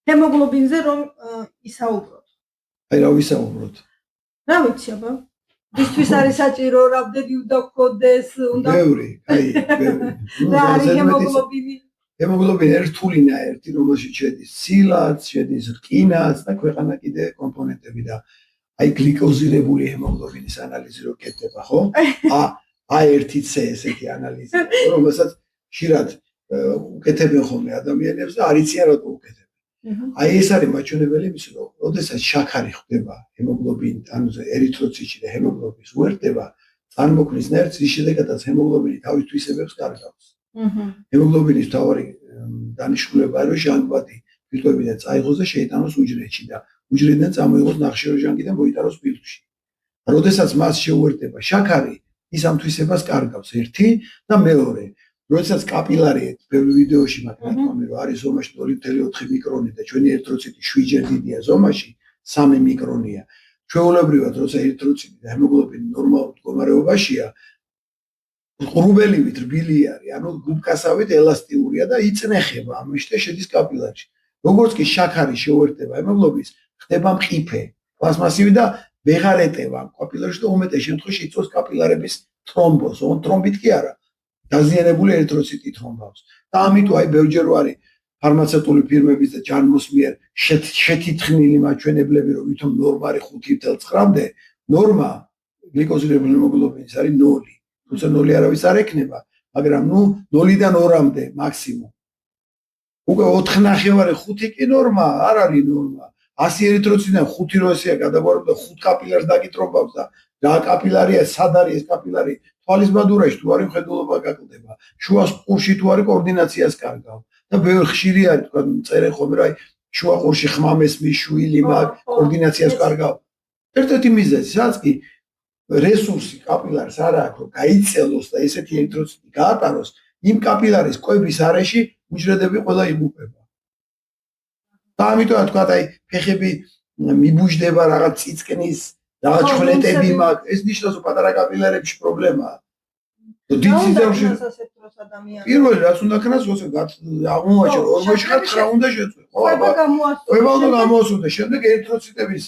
ჰემოგლობინზე რომ ისაუბროთ. აი რა ვისაუბროთ? რა ვიცი აბა? ისთვის არის საჭირო რამდენი უნდა გქონდეს, უნდა ბევრი, აი, ბევრი. რა არის ჰემოგლობინი? ჰემოგლობინი რთულინა ერთი, რომელშიც შედის სილაც, შედის რკინაც და ქვეყანა კიდე კომპონენტები და აი გლიკოზირებული ჰემოგლობინის ანალიზი რო კეთდება, ხო? A1C ესეთი ანალიზი, რომელსაც ხშირად უკეთებენ ხოლმე ადამიანებს და არ იციან რატო უკეთებენ. აი ეს არის მაჩვენებელი იმისა, რომ როდესაც შაქარი ხდება ჰემოგლობინით, ანუ ერითროციტში და ჰემოგლობინის უერთდება, წარმოქმნის ნერვს, რის შედეგადაც ჰემოგლობინი თავის თვისებებს კარგავს. ჰემოგლობინის მთავარი დანიშნულება არის, რომ ჟანგბადი ფილტრებიდან წაიღოს და შეიტანოს უჯრედში და უჯრედიდან წამოიღოს ნახშირორჟანგი და მოიტანოს ფილტრში. როდესაც მას შეუერთდება შაქარი, ის ამ თვისებას კარგავს ერთი და მეორე. როდესაც კაპილარია, ბევრი ვიდეოში მაგალითად რომ არის ზომაში 2.4 მიკრონი და ჩვენი ერითროციტი 7 ჯერ დიდია ზომაში, 3 მიკრონია. ჩვეულებრივად, როცა ერითროციტი და ჰემოგლობინი ნორმალურ მდგომარეობაშია, ყრუბელივით რბილი არის, ანუ გუბკასავით ელასტიურია და იწნეხება ამაში და შედის კაპილარში. როგორც კი შაქარი შეუერთდება ჰემოგლობინს, ხდება მყიფე, პლასმასივი და ვეღარ ეტევა კაპილარში და უმეტეს შემთხვევაში იწვევს კაპილარების თრომბოზს, თრომბით კი არა. დაზიანებული ერითროციტი თრომბავს. და ამიტომ აი ბევრჯერ არის ფარმაცევტული ფირმების და ჯანმოს მიერ შეთითხნილი მაჩვენებლები, რომ ვითომ ნორმა არის 5.9-მდე, ნორმა გლიკოზირებული ჰემოგლობინის არის 0. თუმცა 0 არავის არ ექნება, მაგრამ ნუ 0-დან 2-მდე მაქსიმუმ. უკვე 4.5 კი ნორმა, არ არის ნორმა. 100 ერითროციტიდან 5 რო ესეა გადაგვარებ და 5 კაპილარს დაკიტრობავს და რა კაპილარია, სად არის ეს კაპილარი? თვალის ბადურაში თუ არის მხედველობა გაკლდება, შუა ყურში თუ არის კოორდინაციას კარგავ და ბევრი ხშირი არის თქვა წერენ ხოლმე რა შუა ყურში ხმამესმის შვილი მაგ კოორდინაციას კარგავ. ერთ-ერთი მიზეზი, სადაც კი რესურსი კაპილარს არ აქვს, რომ გაიწელოს და ესეთი ერითროციტი გაატაროს, იმ კაპილარის კვების არეში უჯრედები ყველა იღუპება. და ამიტომ თქვა აი ფეხები მიბუჯდება რაღაც წიწკნის რაღაც ჩხლეტები მაქვს, ეს ნიშნავს რომ პატარა კაპილარებში პრობლემაა. დიდ სიზავში პირველი რაც უნდა ქნას, როცა აღმოაჩენ 40 ხარ 9 უნდა შეწვე. ხო, აბა უნდა გამოასწორდეს. შემდეგ ერითროციტების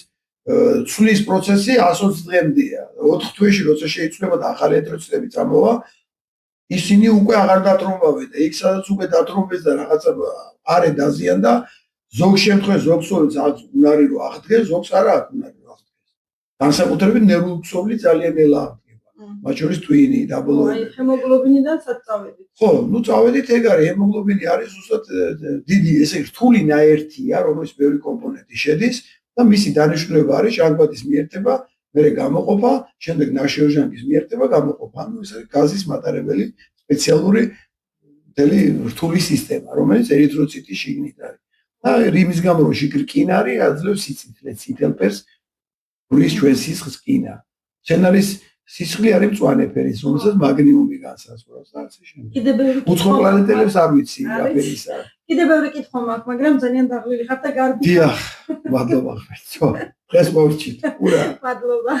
ცვლის პროცესი 120 დღემდეა. 4 თვეში როცა შეიცვლება და ახალი ერითროციტები წამოვა, ისინი უკვე აღარ დათრომბავენ და იქ სადაც უკვე დათრომბეს და რაღაცა არე დაზიან და ზოგ შემთხვევაში ზოგ სოლიც უნარი რომ აღდგეს, ზოგს არა აქვს უნარი რომ აღდგეს. განსაკუთრებით ნერვული ქსოვილი ძალიან ნელა აღდგება. მათ შორის ტვინი, დაბლოები. აი ჰემოგლობინიდან სად წავედით? ხო, ნუ წავედით ეგ არის, ჰემოგლობინი არის ზუსტად დიდი, ესე რთული ნაერთია, რომელიც ბევრი კომპონენტი შედის და მისი დანიშნულება არის ჟანგბადის მიერთება, მერე გამოყოფა, შემდეგ ნახშირორჟანგის მიერთება, გამოყოფა. ანუ ეს არის გაზის მატარებელი სპეციალური მთელი რთული სისტემა, რომელიც ერითროციტის შიგნით არის. და იმის გამო რომ შიგ რკინა არის, აძლევს სიცოცხლეს, ციტელპერს, რის ჩვენ სისხლს რკინა. შენალის სისხლი არის მწვანე ფერის, რომელსაც მაგნიუმი განსაზღვრავს და ასე შემდეგ. კიდე ბევრი უცხო პლანეტელებს არ ვიცი რა ფერისაა. კიდე ბევრი კითხვა მაქვს, მაგრამ ძალიან დაღლილი ხარ და გარბი. დიახ, მადლობა ხვეწო. ეს მოვჭით. ურა. მადლობა.